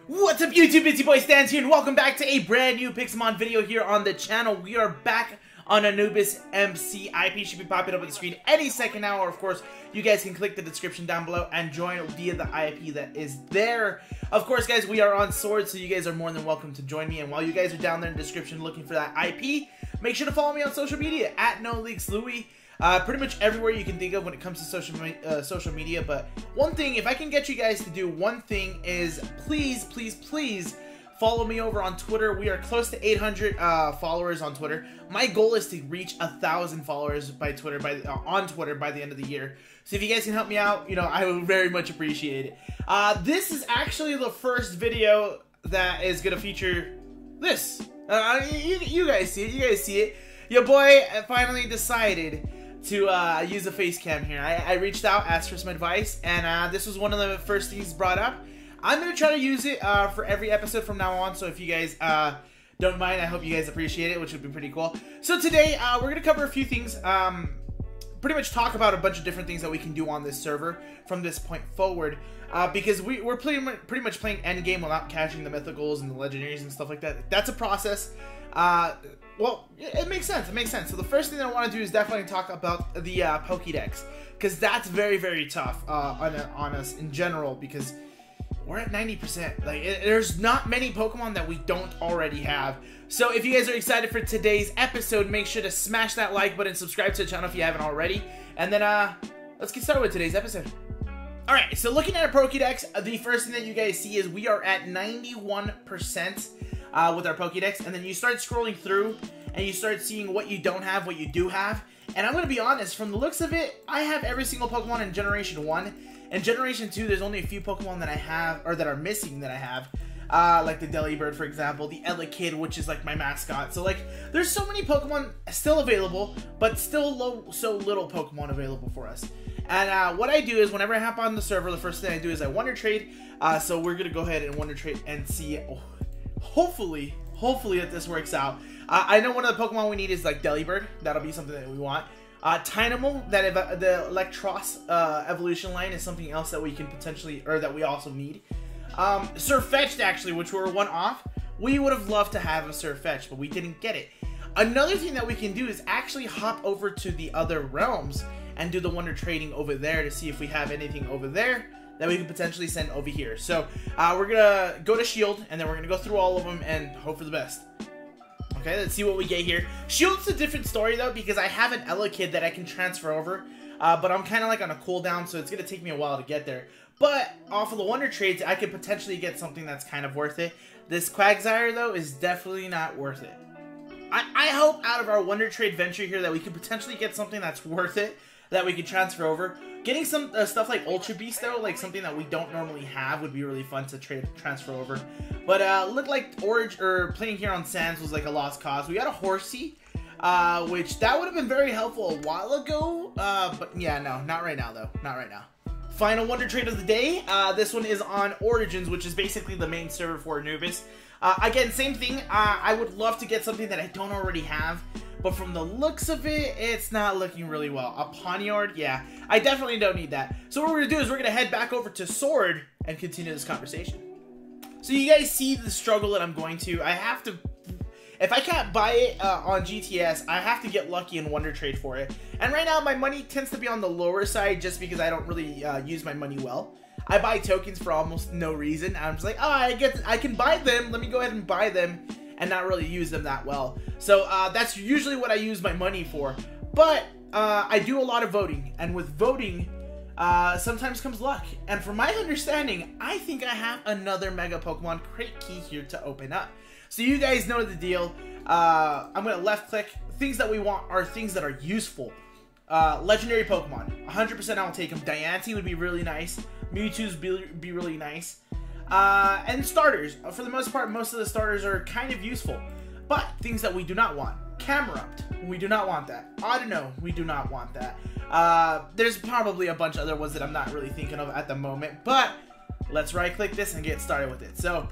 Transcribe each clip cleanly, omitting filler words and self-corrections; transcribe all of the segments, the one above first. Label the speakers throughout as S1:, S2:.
S1: What's up YouTube, it's your boy Stans here, and welcome back to a brand new Pixelmon video here on the channel. We are back on Anubis MC. IP should be popping up on the screen any second now, or of course, you guys can click the description down below and join via the IP that is there. Of course, guys, we are on Sword, so you guys are more than welcome to join me, and while you guys are down there in the description looking for that IP, make sure to follow me on social media, at NoLeaksLouis. Pretty much everywhere you can think of when it comes to social media. But one thing, if I can get you guys to do one thing, is please follow me over on Twitter. We are close to 800 followers on Twitter. My goal is to reach 1,000 followers by Twitter on Twitter by the end of the year. So if you guys can help me out, you know, I would very much appreciate it. This is actually the first video that is gonna feature this. You guys see it. You guys see it. Your boy finally decided to use a face cam here. I reached out, asked for some advice, and this was one of the first things brought up. I'm going to try to use it for every episode from now on, so if you guys don't mind, I hope you guys appreciate it, which would be pretty cool. So today, we're going to cover a few things, pretty much talk about a bunch of different things that we can do on this server from this point forward, because we're pretty much playing endgame without catching the mythicals and the legendaries and stuff like that. That's a process. Well, it makes sense. It makes sense. So the first thing that I want to do is definitely talk about the Pokedex, because that's very tough on us in general, because we're at 90%. Like, there's not many Pokemon that we don't already have. So if you guys are excited for today's episode, make sure to smash that like button, subscribe to the channel if you haven't already, and then let's get started with today's episode. Alright, so looking at our Pokedex, the first thing that you guys see is we are at 91% with our Pokedex, and then you start scrolling through and you start seeing what you don't have, what you do have. And I'm going to be honest, from the looks of it, I have every single Pokemon in Generation 1. In Generation 2, there's only a few Pokemon that I have, or that are missing that I have. Like the Delibird, for example, the Elekid, which is like my mascot. So like, there's so many Pokemon still available, but still so little Pokemon available for us. And what I do is, whenever I hop on the server, the first thing I do is I Wonder Trade. So we're going to go ahead and Wonder Trade and see, hopefully that this works out. I know one of the Pokemon we need is like Delibird. That'll be something that we want. Tynamo, the Electros evolution line, is something else that we can potentially, or that we also need. Surfetch'd, actually, which we're one off. We would have loved to have a Surfetch'd, but we didn't get it. Another thing that we can do is actually hop over to the other realms and do the Wonder Trading over there to see if we have anything over there that we could potentially send over here. So we're gonna go to Shield, and then we're gonna go through all of them and hope for the best. Okay, let's see what we get here. Shield's a different story though, because I have an Elekid that I can transfer over, but I'm kind of like on a cooldown, so it's gonna take me a while to get there. But off of the Wonder Trades, I could potentially get something that's kind of worth it. This Quagsire though is definitely not worth it. I hope out of our Wonder Trade venture here that we could potentially get something that's worth it, that we could transfer over. Getting some stuff like Ultra Beast though, like something that we don't normally have, would be really fun to transfer over. But looked like playing here on Sands was like a lost cause. We got a Horsey, which that would have been very helpful a while ago. But yeah, no, not right now though. Not right now. Final Wonder Trade of the day. This one is on Origins, which is basically the main server for Anubis. Again, same thing. I would love to get something that I don't already have, but from the looks of it, it's not looking really well. A Poniard, yeah, I definitely don't need that. So what we're gonna do is we're gonna head back over to Sword and continue this conversation. So you guys see the struggle that I'm going to. I have to, if I can't buy it on GTS, I have to get lucky and Wonder Trade for it. And right now my money tends to be on the lower side, just because I don't really use my money well. I buy tokens for almost no reason. I'm just like, oh, I can buy them. Let me go ahead and buy them and not really use them that well. So that's usually what I use my money for. But I do a lot of voting, and with voting, sometimes comes luck. And from my understanding, I think I have another Mega Pokemon Crate Key here to open up. So you guys know the deal. I'm gonna left click. Things that we want are things that are useful. Legendary Pokemon, 100% I'll take them. Diancie would be really nice. Mewtwo's be really nice. And starters. For the most part, most of the starters are kind of useful. But things that we do not want. Camerupt, we do not want that. Audino, we do not want that. There's probably a bunch of other ones that I'm not really thinking of at the moment. But let's right click this and get started with it. So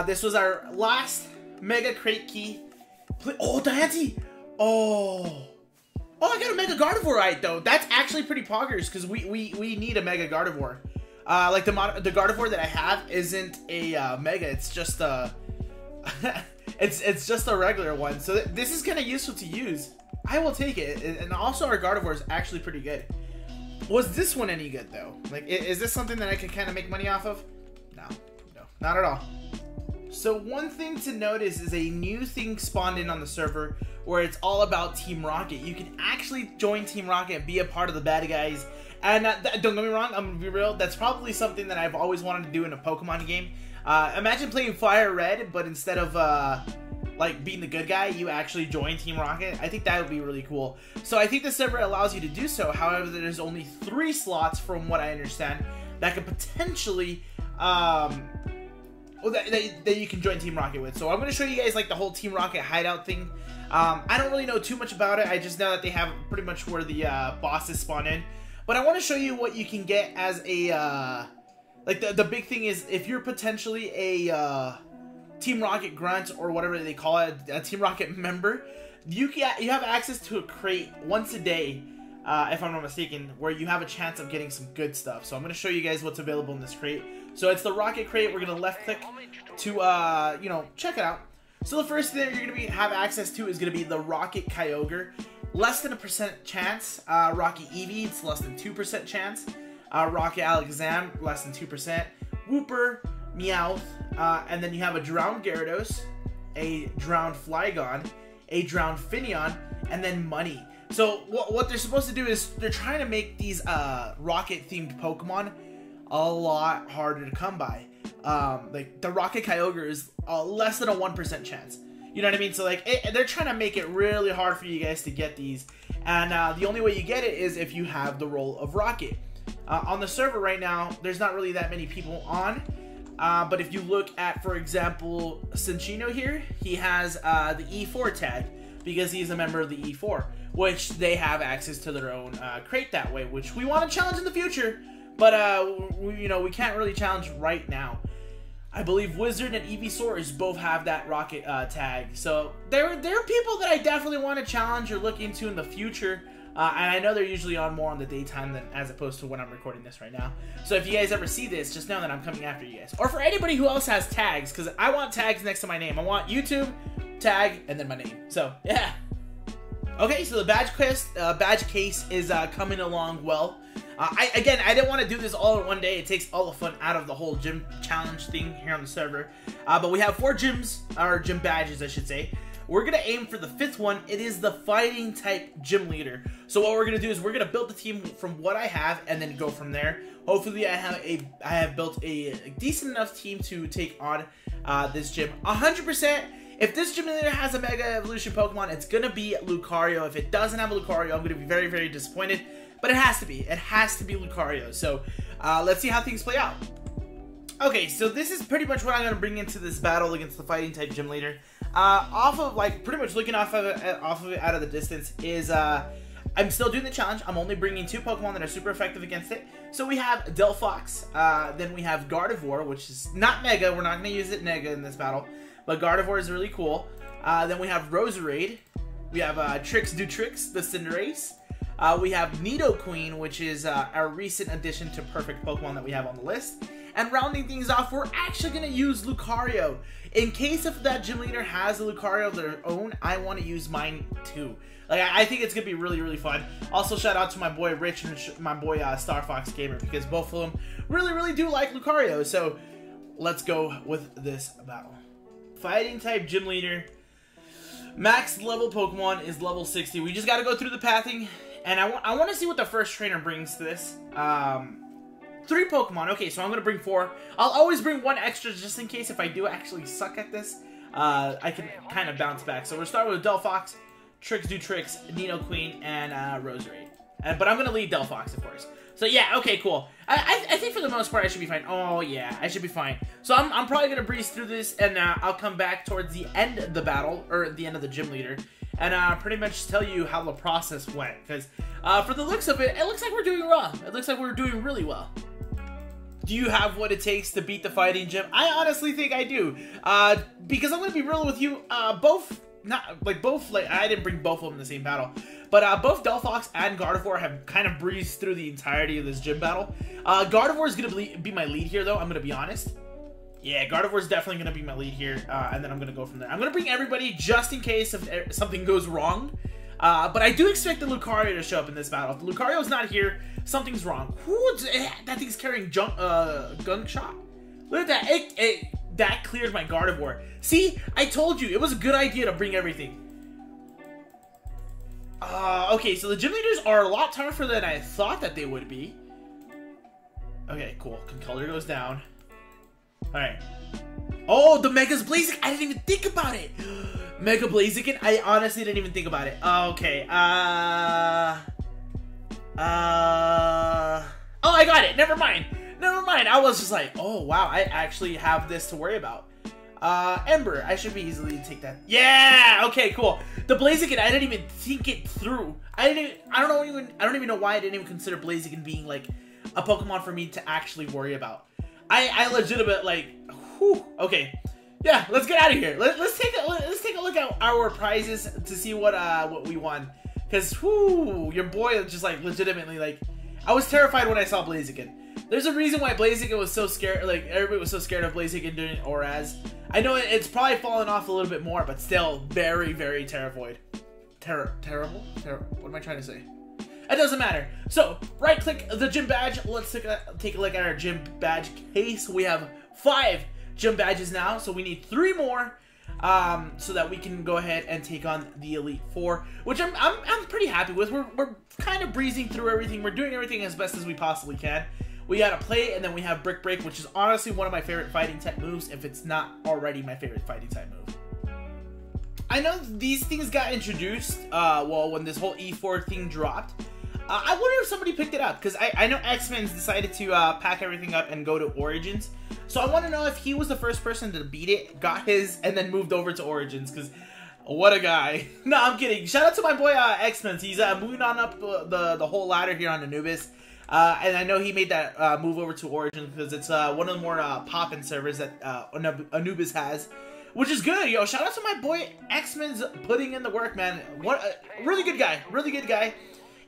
S1: this was our last Mega Crate Key. Oh, Diancie! Oh, I got a Mega Gardevoir right though. That's actually pretty poggers, because we need a Mega Gardevoir. Like the Gardevoir that I have isn't a Mega. It's just a it's just a regular one. So this is kind of useful to use. I will take it. And also our Gardevoir is actually pretty good. Was this one any good though? Like, is this something that I could kind of make money off of? No, not at all. So one thing to notice is a new thing spawned in on the server where it's all about Team Rocket. You can actually join Team Rocket and be a part of the bad guys. And don't get me wrong, I'm gonna be real, that's probably something that I've always wanted to do in a Pokemon game. Imagine playing Fire Red, but instead of like being the good guy, you actually join Team Rocket. I think that would be really cool. So I think the server allows you to do so. However, there's only 3 slots from what I understand that could potentially that you can join Team Rocket with. So I'm going to show you guys like the whole Team Rocket hideout thing. I don't really know too much about it. I just know that they have pretty much where the bosses spawn in. But I want to show you what you can get as a like the big thing is if you're potentially a Team Rocket grunt or whatever they call it, a Team Rocket member, you have access to a crate once a day, if I'm not mistaken, where you have a chance of getting some good stuff. So I'm going to show you guys what's available in this crate. So it's the Rocket crate. We're going to left click to you know, check it out. So the first thing you're going to have access to is going to be the Rocket Kyogre. Less than 1% chance. Rocket Eevee, it's less than 2% chance. Rocket Alakazam, less than 2%. Wooper, Meowth, and then you have a drowned Gyarados, a drowned Flygon, a drowned Finneon, and then money. So what they're supposed to do is they're trying to make these rocket-themed Pokemon a lot harder to come by. Like the Rocket Kyogre is less than a 1% chance. You know what I mean? So like they're trying to make it really hard for you guys to get these, and the only way you get it is if you have the role of Rocket. On the server right now, there's not really that many people on. But if you look at, for example, Cinchino here, he has the E4 tag because he's a member of the E4, which they have access to their own crate that way, which we want to challenge in the future, but you know, we can't really challenge right now. I believe Wizard and Eeveesaur both have that Rocket tag, so there are people that I definitely want to challenge or look into in the future. And I know they're usually on more on the daytime than as opposed to when I'm recording this right now. So if you guys ever see this, just know that I'm coming after you guys. Or for anybody who else has tags, because I want tags next to my name. I want YouTube, tag, and then my name. So, yeah. Okay, so the badge case is coming along well. I didn't want to do this all in one day. It takes all the fun out of the whole gym challenge thing here on the server. But we have 4 gyms, or gym badges, I should say. We're going to aim for the 5th one. It is the fighting type gym leader. So what we're going to do is we're going to build the team from what I have and then go from there. Hopefully I have built a decent enough team to take on this gym. 100%, if this gym leader has a Mega Evolution Pokemon, it's going to be Lucario. If it doesn't have a Lucario, I'm going to be very, very disappointed. But it has to be. It has to be Lucario. So let's see how things play out. Okay, so this is pretty much what I'm going to bring into this battle against the fighting type gym leader. Off of, like, pretty much looking off of it out of the distance is, I'm still doing the challenge. I'm only bringing 2 Pokemon that are super effective against it. So we have Delphox, then we have Gardevoir, which is not Mega. We're not going to use it Mega in this battle, but Gardevoir is really cool. Then we have Roserade. We have Tricks Do Tricks, the Cinderace. We have Nidoqueen, which is our recent addition to perfect Pokemon that we have on the list. And rounding things off, we're actually going to use Lucario. In case if that gym leader has a Lucario of their own, I want to use mine too. Like, I think it's going to be really, really fun. Also, shout out to my boy Rich and my boy Star Fox Gamer, because both of them really, really do like Lucario. So, let's go with this battle. Fighting type gym leader. Max level Pokemon is level 60. We just got to go through the pathing. And I want to see what the first trainer brings to this. 3 Pokemon. Okay, so I'm going to bring 4. I'll always bring 1 extra just in case if I do actually suck at this. I can kind of bounce back. So we'll start with Delphox, Tricks Do Tricks, Nidoqueen, and Roserade. But I'm going to lead Delphox, of course. So yeah, okay, cool. I think for the most part I should be fine. Oh yeah, I should be fine. So I'm probably going to breeze through this, and I'll come back towards the end of the battle, or the end of the gym leader, and pretty much tell you how the process went. Because for the looks of it, it looks like we're doing well. It looks like we're doing really well. Do you have what it takes to beat the fighting gym? I honestly think I do. Because I'm going to be real with you, both not like both, like I didn't bring both of them in the same battle, but both Delphox and Gardevoir have kind of breezed through the entirety of this gym battle. Gardevoir is gonna be my lead here, though. I'm gonna be honest. Yeah, Gardevoir is definitely gonna be my lead here, and then I'm gonna go from there. I'm gonna bring everybody just in case if something goes wrong. But I do expect the Lucario to show up in this battle. If the Lucario's not here, something's wrong. That thing's carrying Gunk Shot. Look at that. That cleared my Gardevoir. See, I told you, it was a good idea to bring everything. Okay, so the gym leaders are a lot tougher than I thought that they would be. Okay, cool. Concolor goes down. Alright. Oh, the Mega's Blaziken. I didn't even think about it. Mega Blaziken. I honestly didn't even think about it. Okay. Oh, I got it. Never mind. Never mind. I was just like, oh, wow. I actually have this to worry about. Ember. I should be easily take that. Yeah. Okay, cool. The Blaziken, I didn't even think it through. I don't even know why I didn't even consider Blaziken being like a Pokemon for me to actually worry about. I legitimately like, whew, okay. Yeah, let's get out of here. Let's take a look at our prizes to see what we won. Cause whoo, your boy just like legitimately like, I was terrified when I saw Blaziken. There's a reason why Blaziken was so scared. Like everybody was so scared of Blaziken doing Oraz. I know it's probably fallen off a little bit more, but still very, very terrified. Terrible. What am I trying to say? It doesn't matter. So right click the gym badge. Let's take a look at our gym badge case. We have 5 gym badges now, so we need 3 more so that we can go ahead and take on the Elite Four, which I'm pretty happy with. We're kind of breezing through everything. We're doing everything as best as we possibly can. We got a play, and then we have Brick Break, which is honestly one of my favorite fighting type moves, if it's not already my favorite fighting type move. I know these things got introduced well when this whole E4 thing dropped. I wonder if somebody picked it up, because I know X-Men's decided to pack everything up and go to Origins. So I want to know if he was the first person to beat it, got his, and then moved over to Origins, because what a guy. No, I'm kidding. Shout out to my boy X-Men's. He's moving on up the whole ladder here on Anubis. And I know he made that move over to Origins because it's one of the more poppin' servers that Anubis has. Which is good, yo. Shout out to my boy X-Men's putting in the work, man. What a really good guy. Really good guy.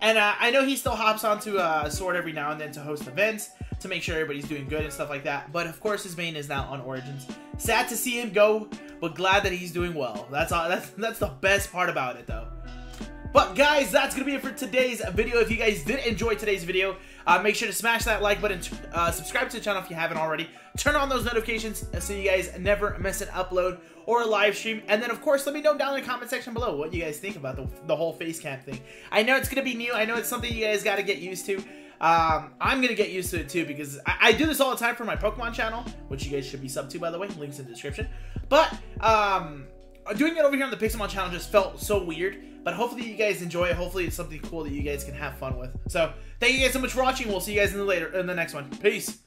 S1: And I know he still hops onto Sword every now and then to host events, to make sure everybody's doing good and stuff like that. But of course, his main is now on Origins. Sad to see him go, but glad that he's doing well. That's all. That's the best part about it, though. But guys, that's gonna be it for today's video. If you guys did enjoy today's video, make sure to smash that like button, subscribe to the channel if you haven't already, turn on those notifications so you guys never miss an upload or a live stream, and then of course let me know down in the comment section below what you guys think about the whole face cam thing. I know it's gonna be new, I know it's something you guys gotta get used to. I'm gonna get used to it too, because I do this all the time for my Pokemon channel, which you guys should be sub to, by the way, links in the description. But doing it over here on the Pixelmon channel just felt so weird. But hopefully you guys enjoy it. Hopefully it's something cool that you guys can have fun with. So thank you guys so much for watching. We'll see you guys in the next one. Peace.